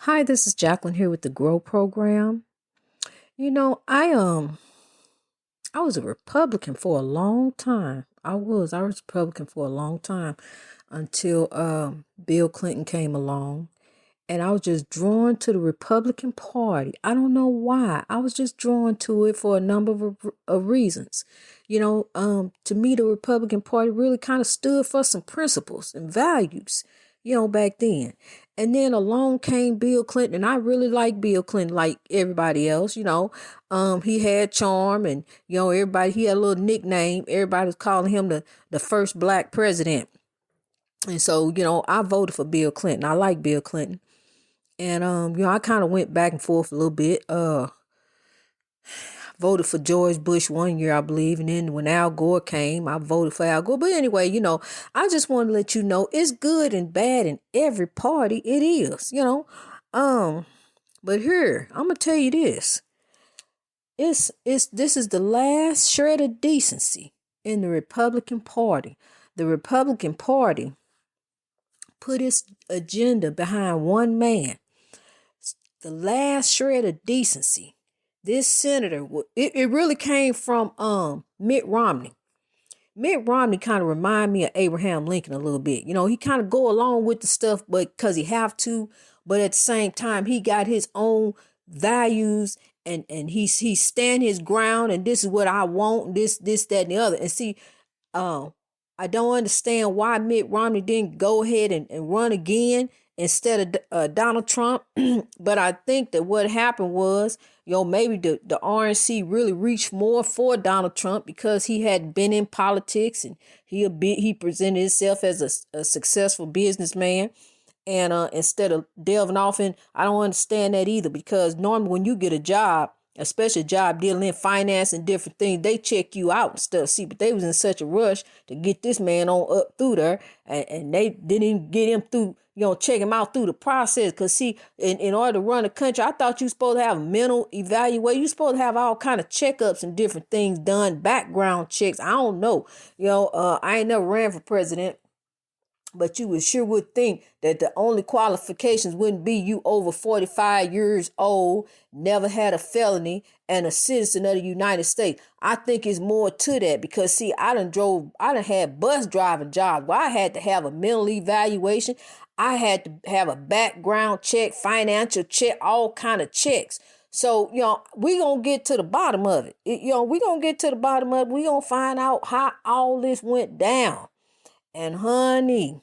Hi, this is Jacqueline here with the GROW program. I was a Republican for a long time. I was Republican for a long time until Bill Clinton came along, and I was just drawn to the Republican Party. I don't know why. I was just drawn to it for a number of reasons. To me, the Republican Party really kind of stood for some principles and values, back then. And then along came Bill Clinton, and I really like Bill Clinton, like everybody else. He had charm, and everybody. He had a little nickname. Everybody was calling him the first black president. And so, I voted for Bill Clinton. I like Bill Clinton. And I kind of went back and forth a little bit. Voted for George Bush one year, I believe, and then when Al Gore came, I voted for Al Gore. But anyway, I just want to let you know it's good and bad in every party. It is. But here, I'm gonna tell you this. This is the last shred of decency in the Republican Party. The Republican Party put its agenda behind one man. The last shred of decency. This senator, it really came from Mitt Romney. Mitt Romney kind of remind me of Abraham Lincoln a little bit. He kind of go along with the stuff, but because he have to, but at the same time, he got his own values and he stand his ground, and this is what I want, this, that, and the other. And see, I don't understand why Mitt Romney didn't go ahead and run again instead of Donald Trump. But I think that what happened was, maybe the RNC really reached more for Donald Trump because he had been in politics and he presented himself as a successful businessman. And instead of delving off in, I don't understand that either, because normally when you get a job, especially a job dealing in finance and different things, they check you out and stuff. See, but they was in such a rush to get this man on up through there, and they didn't even get him through, check him out through the process. Because see, in order to run a country, I thought you supposed to have mental evaluation. You supposed to have all kind of checkups and different things done, background checks. I don't know. I ain't never ran for president. But you would think that the only qualifications wouldn't be you over 45 years old, never had a felony, and a citizen of the United States. I think it's more to that because, see, I done had bus driving jobs where I had to have a mental evaluation. I had to have a background check, financial check, all kind of checks. So, we going to get to the bottom of it. We going to get to the bottom of it. We going to find out how all this went down. And honey,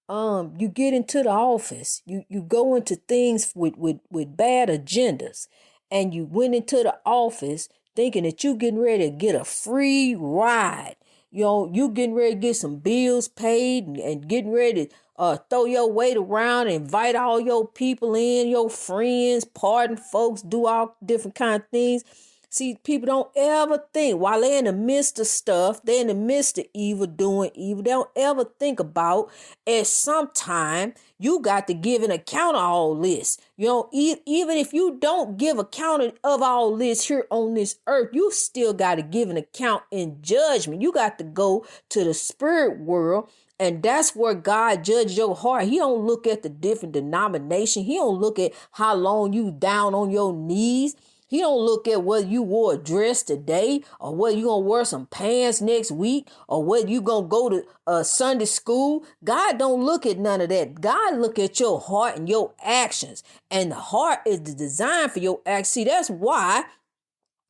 you get into the office, you go into things with bad agendas, and you went into the office thinking that you getting ready to get a free ride. You getting ready to get some bills paid and getting ready to throw your weight around and invite all your people in, your friends, pardon folks, do all different kind of things. See, people don't ever think while they're in the midst of stuff, they're in the midst of evil, doing evil. They don't ever think about at some time you got to give an account of all this. Even if you don't give account of all this here on this earth, you still got to give an account in judgment. You got to go to the spirit world. And that's where God judges your heart. He don't look at the different denomination. He don't look at how long you down on your knees. He don't look at whether you wore a dress today or whether you going to wear some pants next week or whether you going to go to Sunday school. God don't look at none of that. God look at your heart and your actions. And the heart is the design for your actions. See, that's why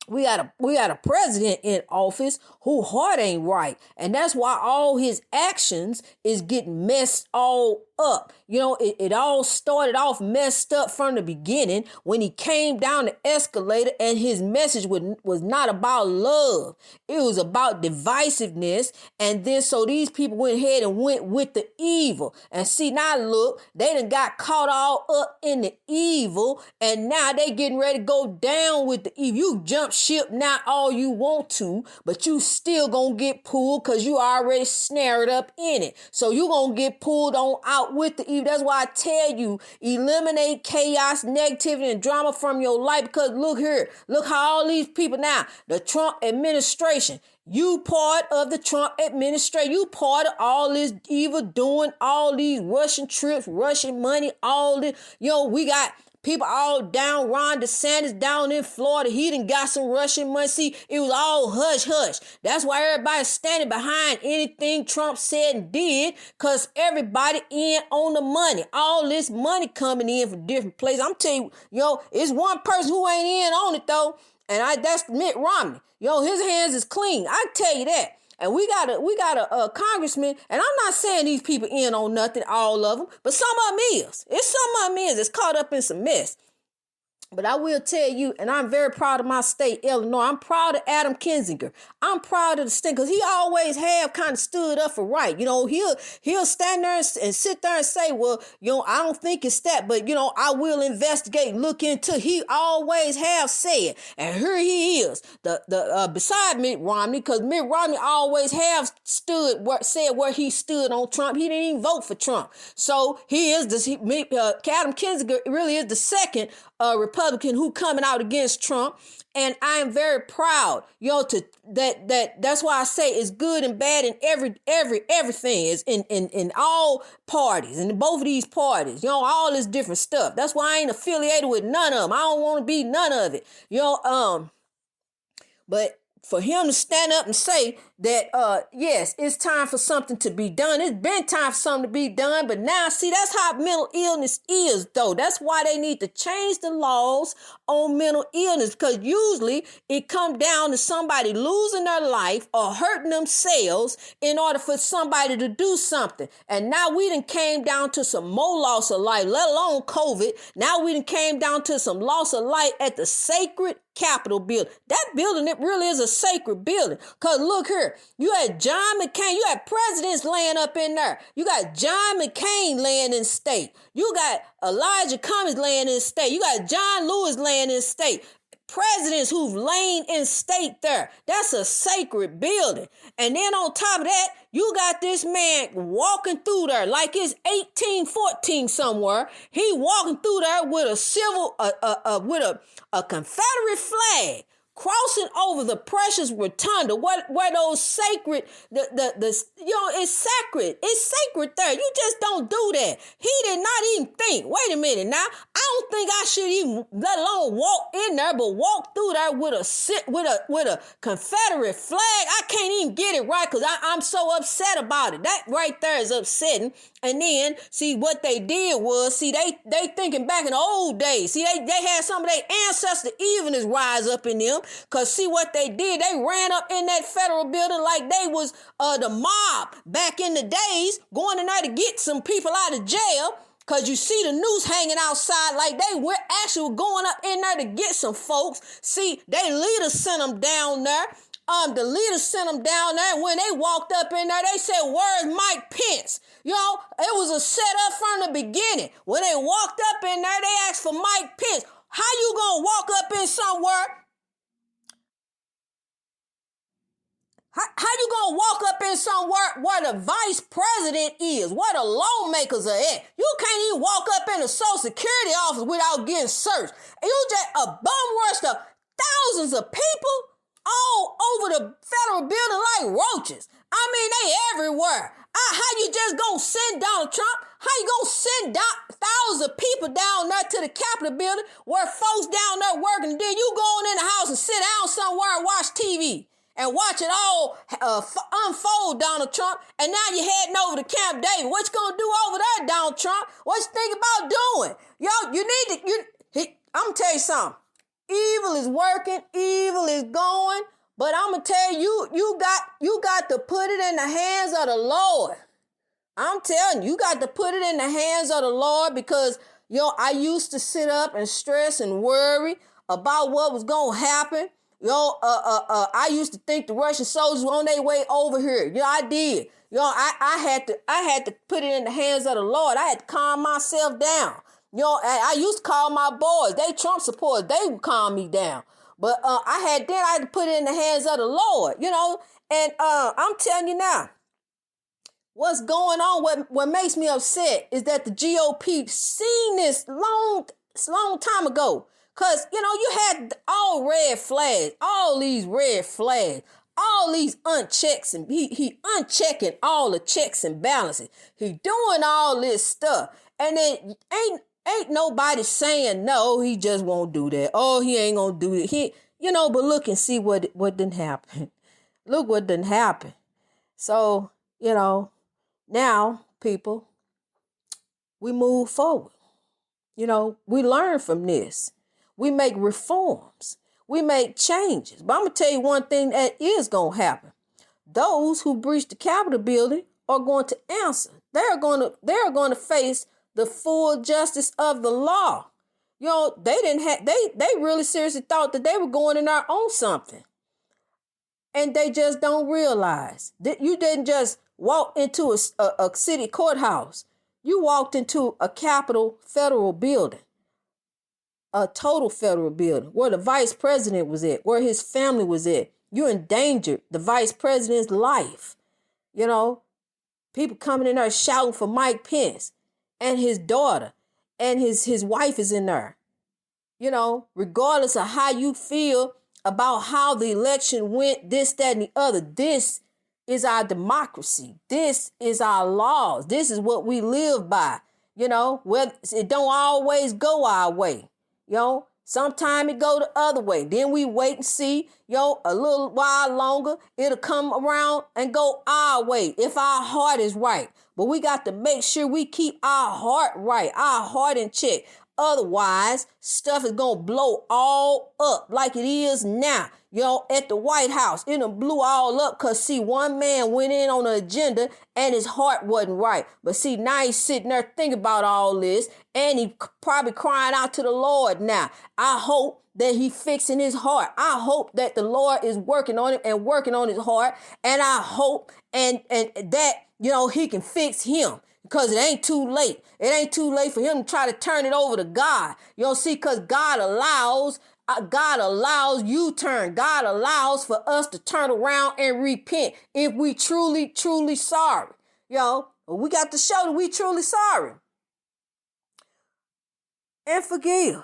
we got a president in office who heart ain't right. And that's why all his actions is getting messed all up. It all started off messed up from the beginning when he came down the escalator and his message was not about love. It was about divisiveness. And then so these people went ahead and went with the evil. And see, now look, they done got caught all up in the evil. And now they getting ready to go down with the evil. You jump ship now all you want to, but you still gonna get pulled because you already snared up in it. So you gonna get pulled on out with the evil. That's why I tell you, eliminate chaos, negativity, and drama from your life. Because look here, look how all these people now, the Trump administration, You part of the Trump administration. You part of all this evil doing, all these Russian trips, Russian money, all this. We got people all down. Ron DeSantis down in Florida. He done got some Russian money. See, it was all hush hush. That's why everybody's standing behind anything Trump said and did, because everybody in on the money. All this money coming in from different places. I'm telling you, it's one person who ain't in on it though. And that's Mitt Romney. His hands is clean. I tell you that. And we got a congressman, and I'm not saying these people in on nothing, all of them, but some of them is. Some of them is. It's caught up in some mess. But I will tell you, and I'm very proud of my state, Illinois. I'm proud of Adam Kinzinger. I'm proud of the state, because he always have kind of stood up for right. He'll stand there and sit there and say, well, I don't think it's that, but, I will investigate, look into. He always have said, and here he is, beside Mitt Romney, because Mitt Romney always have said where he stood on Trump. He didn't even vote for Trump. So he is Adam Kinzinger really is the second Republican who coming out against Trump. And I am very proud, that's why I say it's good and bad in everything is in all parties, in both of these parties, all this different stuff. That's why I ain't affiliated with none of them. I don't want to be none of it, but for him to stand up and say that, yes, it's time for something to be done. It's been time for something to be done. But now, see, that's how mental illness is, though. That's why they need to change the laws on mental illness, because usually it comes down to somebody losing their life or hurting themselves in order for somebody to do something. And now we done came down to some more loss of life, let alone COVID. Now we done came down to some loss of life at the sacred Capitol building. That building, it really is a sacred building. Because look here, you had John McCain, you had presidents laying up in there. You got John McCain laying in state. You got Elijah Cummings laying in state. You got John Lewis laying in state. Presidents who've lain in state there. That's a sacred building. And then on top of that, you got this man walking through there like it's 1814 somewhere. He walking through there with a Confederate flag, crossing over the precious rotunda, where those sacred, it's sacred. It's sacred there. You just don't do that. He did not even think, wait a minute now, I don't think I should even, let alone walk in there, but walk through there with a Confederate flag. I can't even get it right, because I'm so upset about it. That right there is upsetting. And then, see, what they did was, see, they thinking back in the old days. See, they had some of their ancestors evenness rise up in them. Because, see, what they did, they ran up in that federal building like they was the mob back in the days, going in there to get some people out of jail. Because you see the noose hanging outside like they were actually going up in there to get some folks. See, they leaders sent them down there. The leader sent them down there, and when they walked up in there, they said, where's Mike Pence? It was a setup from the beginning. When they walked up in there, they asked for Mike Pence. How you gonna walk up in somewhere? How you gonna walk up in somewhere where the vice president is, where the lawmakers are at? You can't even walk up in the Social Security office without getting searched. You just a bum rush of thousands of people all over the federal building like roaches. I mean, they everywhere. How you just gonna send Donald Trump? How you gonna send thousands of people down there to the Capitol building where folks down there working, and then you going in the house and sit down somewhere and watch TV and watch it all unfold, Donald Trump, and now you're heading over to Camp David. What you gonna do over there, Donald Trump? What you think about doing? I'm gonna tell you something. Evil is working, evil is going, but I'm gonna tell you, you got to put it in the hands of the Lord. I'm telling you, you got to put it in the hands of the Lord, because I used to sit up and stress and worry about what was gonna happen. I used to think the Russian soldiers were on their way over here. I did. I had to put it in the hands of the Lord. I had to calm myself down. I used to call my boys. They Trump supporters. They would calm me down. But I had to put it in the hands of the Lord, And I'm telling you now, what's going on, what makes me upset is that the GOP seen this long time ago. Because, you had all red flags, all these red flags, all these unchecks, and he unchecking all the checks and balances. He doing all this stuff, and then ain't nobody saying no. He just won't do that. Oh, he ain't gonna do it. But look and see what didn't happen. Look what didn't happen. So now people, we move forward. We learn from this. We make reforms. We make changes. But I'm going to tell you one thing that is going to happen. Those who breach the Capitol building are going to answer. They're going to face the full justice of the law. They really seriously thought that they were going in there on something. And they just don't realize that you didn't just walk into a city courthouse. You walked into a Capitol federal building. A total federal building where the vice president was at, where his family was at. You endangered the vice president's life. People coming in there shouting for Mike Pence and his daughter, and his wife is in there. Regardless of how you feel about how the election went, this, that, and the other, this is our democracy. This is our laws. This is what we live by. Whether it don't always go our way. Sometime it go the other way. Then we wait and see, a little while longer, it'll come around and go our way if our heart is right. But we got to make sure we keep our heart right, our heart in check. Otherwise, stuff is going to blow all up like it is now. At the White House, it done blew all up because, see, one man went in on the agenda and his heart wasn't right. But see, now he's sitting there thinking about all this and he probably crying out to the Lord now. I hope that he fixing his heart. I hope that the Lord is working on him and working on his heart. And I hope and that, he can fix him. Because it ain't too late. It ain't too late for him to try to turn it over to God. See, because God allows U-turn. God allows for us to turn around and repent if we truly, truly sorry. We got to show that we truly sorry. And forgive.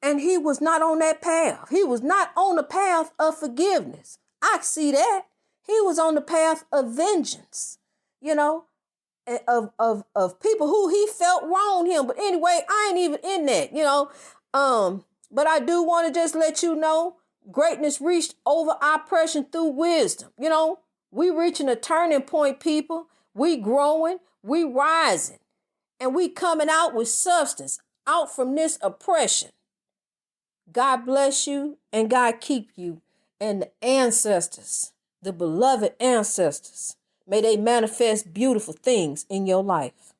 And he was not on that path. He was not on the path of forgiveness. I see that. He was on the path of vengeance. Of people who he felt wronged him. But anyway, I ain't even in that, but I do want to just let you know, greatness reached over oppression through wisdom. We reaching a turning point, people. We growing, we rising, and we coming out with substance out from this oppression. God bless you and God keep you, and the ancestors, the beloved ancestors. May they manifest beautiful things in your life.